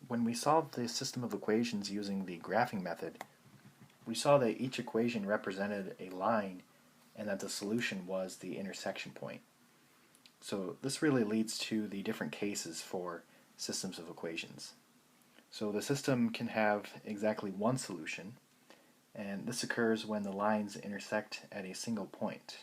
When we solved the system of equations using the graphing method, we saw that each equation represented a line and that the solution was the intersection point. So this really leads to the different cases for systems of equations. So the system can have exactly one solution, and this occurs when the lines intersect at a single point.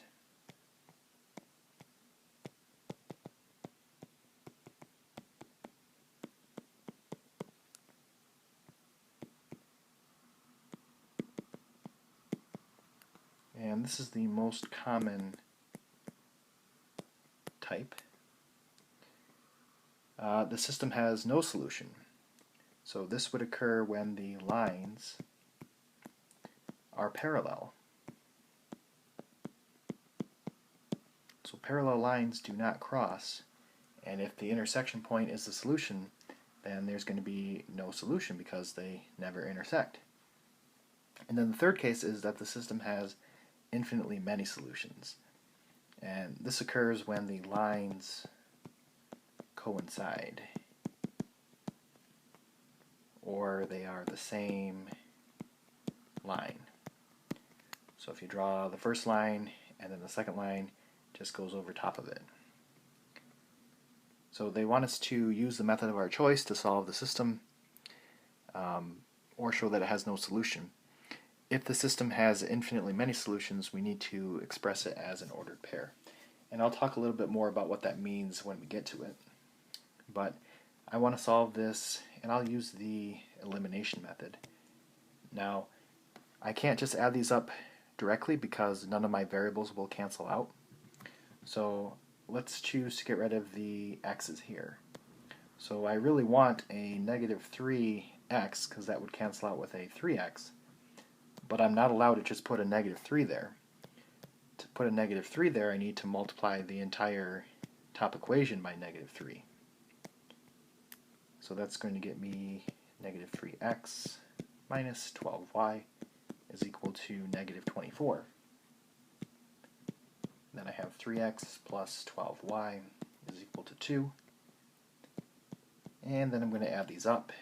And this is the most common type. The system has no solution. So this would occur when the lines are parallel. So parallel lines do not cross, and if the intersection point is the solution, then there's going to be no solution because they never intersect. And then the third case is that the system has infinitely many solutions. And this occurs when the lines coincide, or they are the same line. So if you draw the first line and then the second line just goes over top of it. So they want us to use the method of our choice to solve the system or show that it has no solution. If the system has infinitely many solutions, we need to express it as an ordered pair. And I'll talk a little bit more about what that means when we get to it. But I want to solve this, and I'll use the elimination method. Now, I can't just add these up directly because none of my variables will cancel out. So let's choose to get rid of the x's here. So I really want a negative 3x because that would cancel out with a 3x. But I'm not allowed to just put a negative 3 there. To put a negative 3 there, I need to multiply the entire top equation by negative 3. So that's going to get me negative 3x minus 12y is equal to negative 24. Then I have 3x plus 12y is equal to 2. And then I'm going to add these up,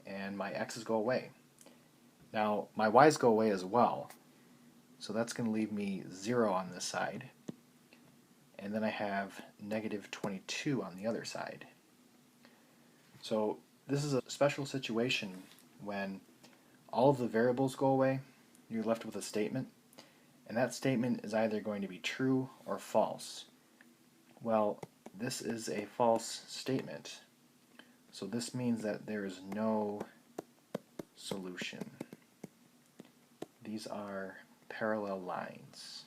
and my x's go away. Now, my y's go away as well, so that's going to leave me 0 on this side. And then I have negative 22 on the other side. So this is a special situation when all of the variables go away, you're left with a statement, and that statement is either going to be true or false. Well, this is a false statement, so this means that there is no solution. These are parallel lines.